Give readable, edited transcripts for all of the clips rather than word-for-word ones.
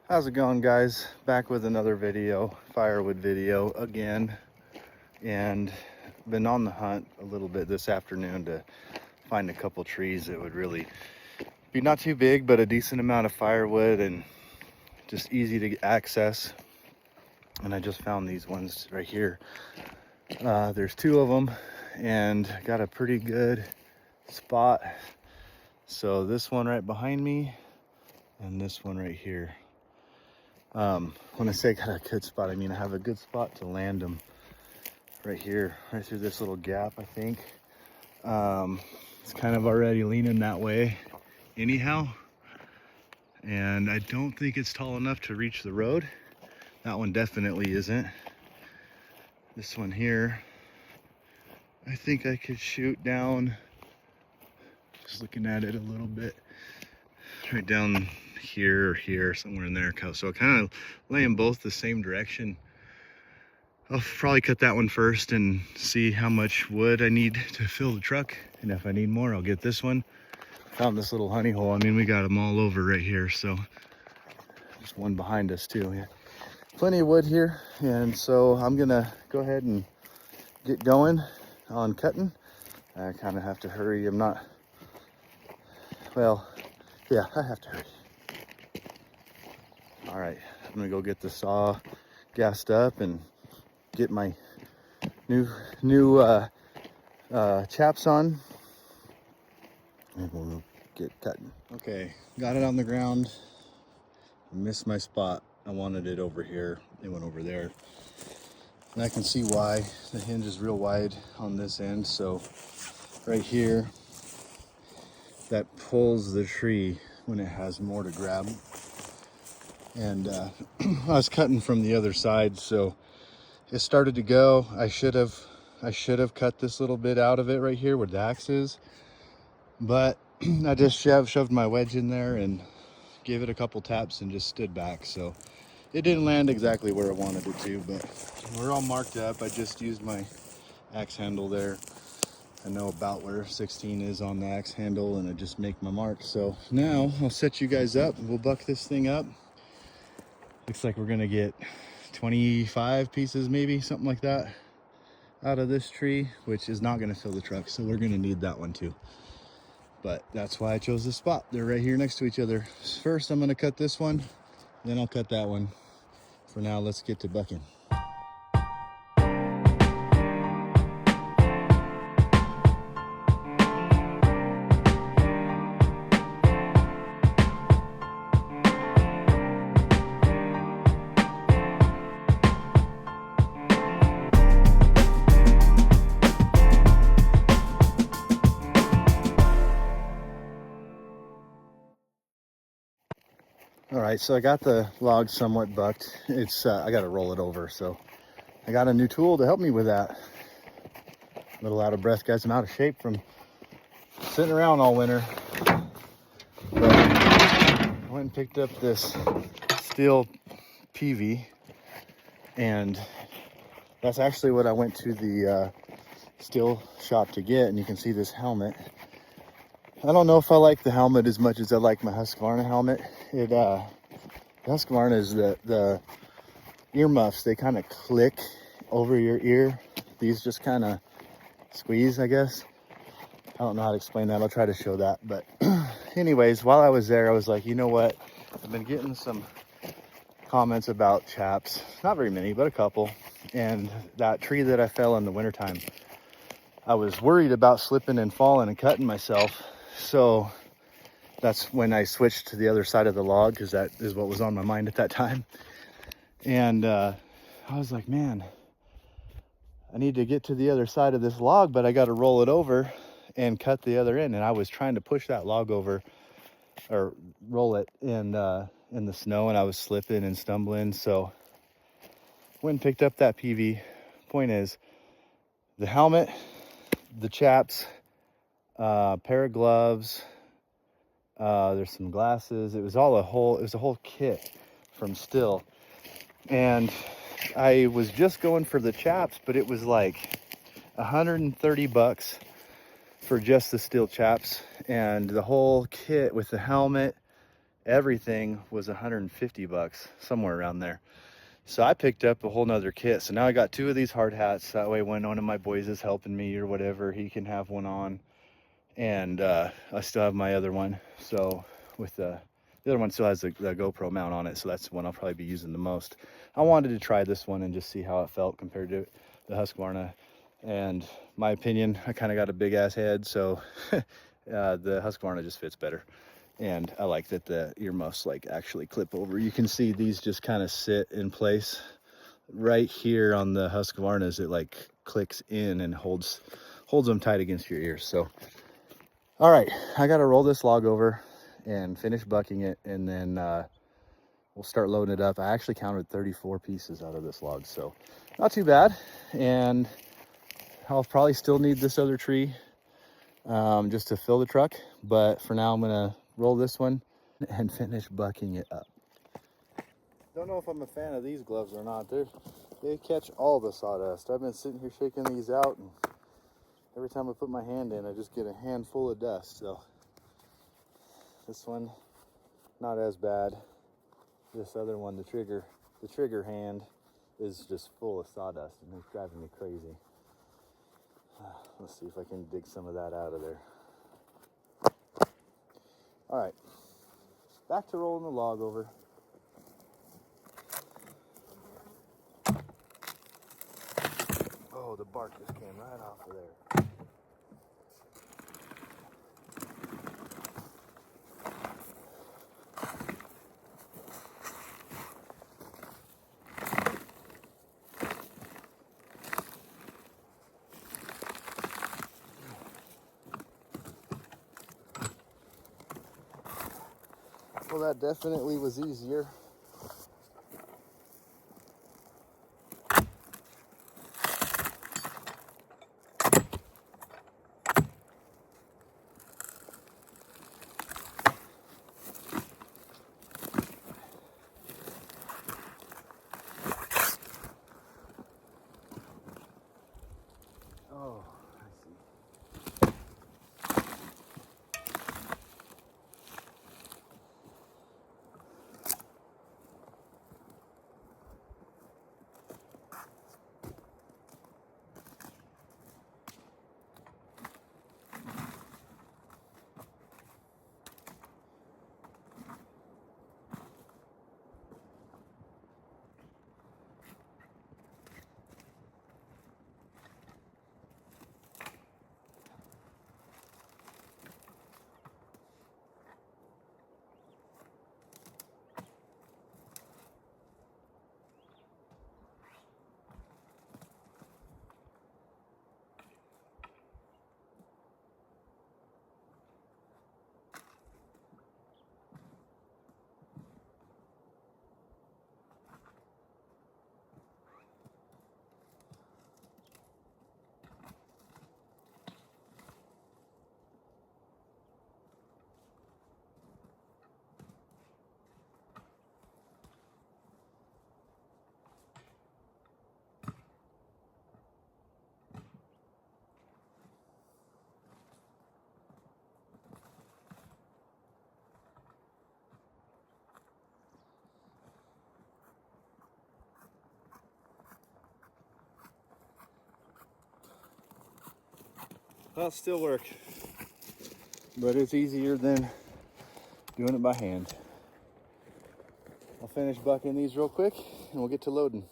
How's it going, guys? Back with another video, firewood video again, and been on the hunt a little bit this afternoon to find a couple trees that would really be not too big, but a decent amount of firewood and just easy to access. And I just found these ones right here. There's two of them and got a pretty good spot. So this one right behind me and this one right here. When I say got a good spot, I mean I have a good spot to land them right here, right through this little gap, I think. It's kind of already leaning that way anyhow, and I don't think it's tall enough to reach the road. That one definitely isn't. This one here, I think I could shoot down, just looking at it a little bit, right down here or here, somewhere in there. So I kind of lay them both the same direction. I'll probably cut that one first and see how much wood I need to fill the truck, and if I need more, I'll get this one. Found this little honey hole. I mean, we got them all over right here, so there's one behind us too. Yeah, plenty of wood here, and so I'm gonna go ahead and get going on cutting. I kind of have to hurry. I'm not, well, yeah, I have to hurry. All right, I'm gonna go get the saw gassed up and get my new chaps on, and we'll get cutting. Okay, got it on the ground. I missed my spot. I wanted it over here. It went over there, and I can see why. The hinge is real wide on this end, so right here that pulls the tree when it has more to grab. And I was cutting from the other side, so it started to go. I should have cut this little bit out of it right here where the axe is, but I just shoved my wedge in there and gave it a couple taps and just stood back. So it didn't land exactly where I wanted it to, but we're all marked up. I just used my axe handle there. I know about where 16 is on the axe handle, and I just make my mark. So now I'll set you guys up. We'll buck this thing up. Looks like we're gonna get 25 pieces, maybe something like that, out of this tree, which is not gonna fill the truck, so we're gonna need that one too. But that's why I chose this spot. They're right here next to each other. First, I'm gonna cut this one, then I'll cut that one. For now, let's get to bucking. All right, so I got the log somewhat bucked. It's I got to roll it over, so I got a new tool to help me with that. A little out of breath, guys. I'm out of shape from sitting around all winter. But I went and picked up this steel PV, and that's actually what I went to the steel shop to get. And you can see this helmet. I don't know if I like the helmet as much as I like my Husqvarna helmet. Husqvarna is the earmuffs. They kind of click over your ear. These just kind of squeeze, I guess. I don't know how to explain that. I'll try to show that. But anyways, while I was there, I was like, you know what? I've been getting some comments about chaps. Not very many, but a couple. And that tree that I fell in the wintertime, I was worried about slipping and falling and cutting myself. So that's when I switched to the other side of the log, because that is what was on my mind at that time. And I was like, man, I need to get to the other side of this log, but I got to roll it over and cut the other end. And I was trying to push that log over, or roll it in the snow, and I was slipping and stumbling. So went and picked up that PV. Point is, the helmet, the chaps, pair of gloves, there's some glasses. It was a whole kit from Still. And I was just going for the chaps, but it was like $130 for just the Still chaps, and the whole kit with the helmet Everything was 150 bucks, somewhere around there. So I picked up a whole nother kit. So now I got 2 of these hard hats. That way when one of my boys is helping me or whatever, he can have one on. And I still have my other one. So with the other one still has the GoPro mount on it. So that's the one I'll probably be using the most. I wanted to try this one and just see how it felt compared to the Husqvarna. And my opinion, I kind of got a big ass head. So the Husqvarna just fits better. And I like that the earmuffs like actually clip over. You can see these just kind of sit in place. Right here on the Husqvarnas, it like clicks in and holds them tight against your ears. So, all right, I gotta roll this log over and finish bucking it, and then we'll start loading it up. I actually counted 34 pieces out of this log, so not too bad. And I'll probably still need this other tree just to fill the truck, but for now I'm gonna roll this one and finish bucking it up. Don't know if I'm a fan of these gloves or not. They catch all the sawdust. I've been sitting here shaking these out, and every time I put my hand in, I just get a handful of dust. So this one, not as bad. This other one, the trigger hand is just full of sawdust, and it's driving me crazy. Let's see if I can dig some of that out of there. All right, back to rolling the log over. Oh, the bark just came right off of there. Well, that definitely was easier. Oh, I see. Well, still work, but it's easier than doing it by hand. I'll finish bucking these real quick and we'll get to loading.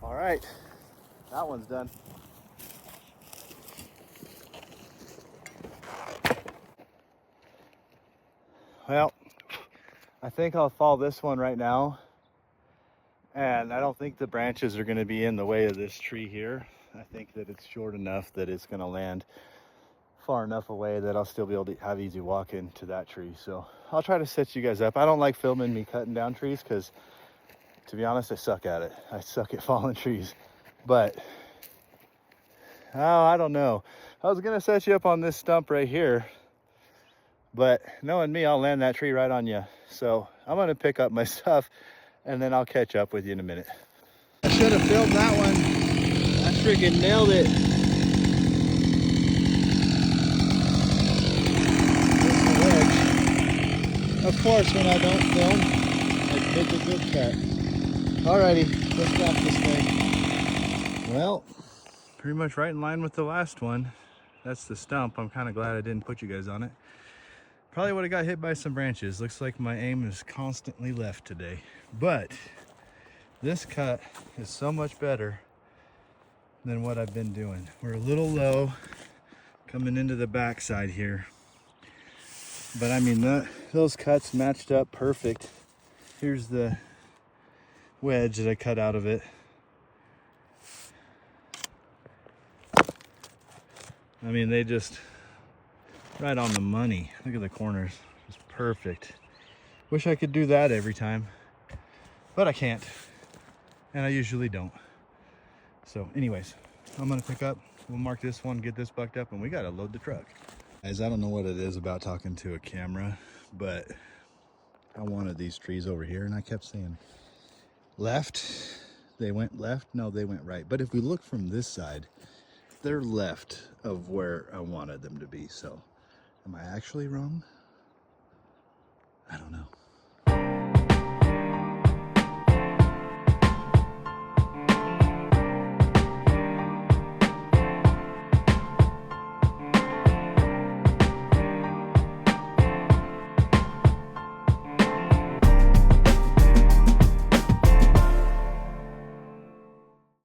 All right, that one's done. Well, I think I'll fall this one right now. And I don't think the branches are going to be in the way of this tree here. I think that it's short enough that it's going to land far enough away that I'll still be able to have easy walk into that tree. So I'll try to set you guys up. I don't like filming me cutting down trees because, to be honest, I suck at it. I suck at falling trees. But, oh, I don't know. I was going to set you up on this stump right here. But knowing me, I'll land that tree right on you. So I'm going to pick up my stuff and then I'll catch up with you in a minute. I should have filmed that one. I freaking nailed it. Of course, when I don't film, I take a good cut. Alrighty, let's wrap this thing. Well, pretty much right in line with the last one. That's the stump. I'm kind of glad I didn't put you guys on it. Probably would have got hit by some branches. Looks like my aim is constantly left today. But this cut is so much better than what I've been doing. We're a little low coming into the backside here. But I mean, those cuts matched up perfect. Here's the wedge that I cut out of it. I mean, they just right on the money. Look at the corners, just perfect. Wish I could do that every time, but I can't, and I usually don't. So anyways, I'm gonna pick up, we'll mark this one, get this bucked up, and we gotta load the truck. Guys, I don't know what it is about talking to a camera, but I wanted these trees over here, and I kept saying left. They went left, no, they went right. But if we look from this side, they're left of where I wanted them to be. So am I actually wrong? I don't know.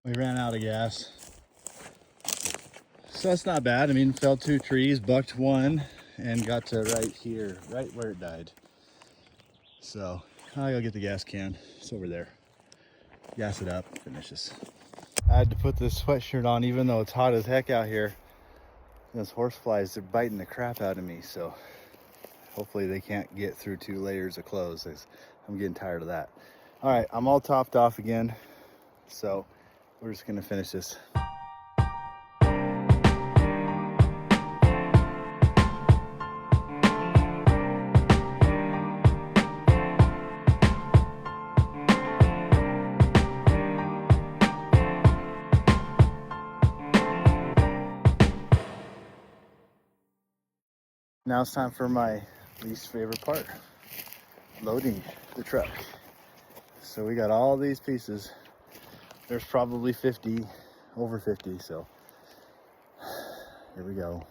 We ran out of gas. So that's not bad. I mean, felled 2 trees, bucked 1, and got to right here, right where it died. So I gotta get the gas can. It's over there. Gas it up, finish this. I had to put this sweatshirt on even though it's hot as heck out here. Those horse flies, they're biting the crap out of me. So hopefully they can't get through 2 layers of clothes. I'm getting tired of that. All right, I'm all topped off again. So we're just gonna finish this. Now it's time for my least favorite part, loading the truck. So we got all these pieces. There's probably 50, over 50, so here we go.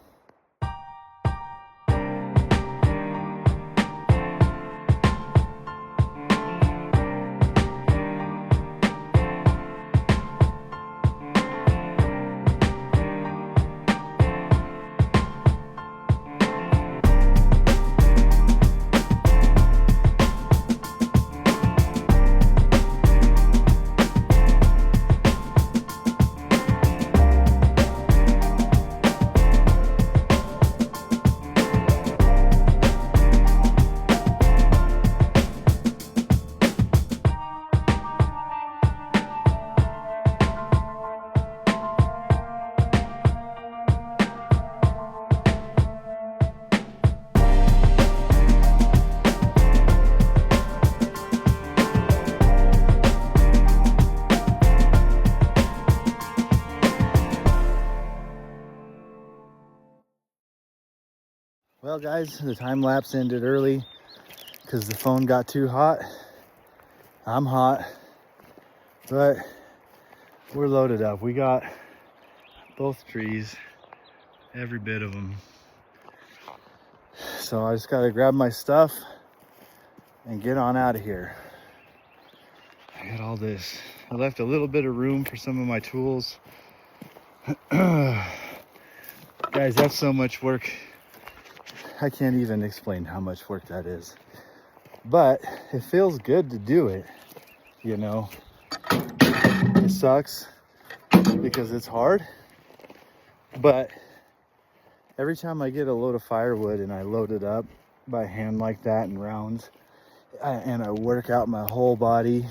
Well guys, the time lapse ended early because the phone got too hot. I'm hot, but we're loaded up. We got both trees, every bit of them. So I just gotta grab my stuff and get on out of here. I got all this. I left a little bit of room for some of my tools. Guys, that's so much work. I can't even explain how much work that is. But it feels good to do it, you know. It sucks because it's hard. But every time I get a load of firewood and I load it up by hand like that in rounds, and I work out my whole body,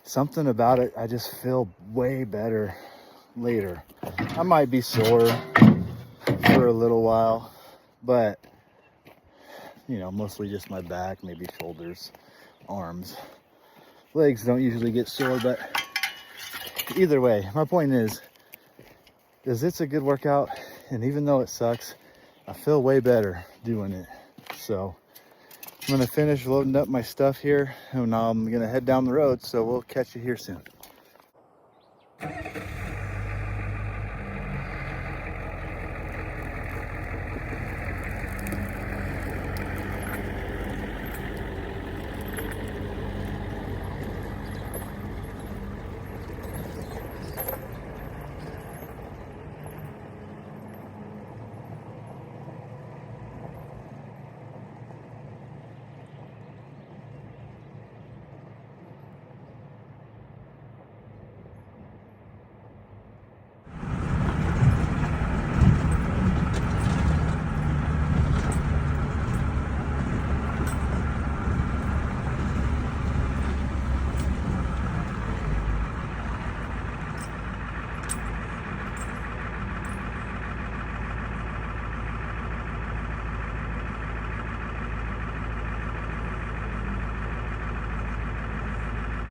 something about it, I just feel way better later. I might be sore for a little while, but you know, mostly just my back, maybe shoulders, arms. Legs don't usually get sore, but either way, my point is it's a good workout, and even though it sucks, I feel way better doing it. So I'm gonna finish loading up my stuff here, and now I'm gonna head down the road, so we'll catch you here soon.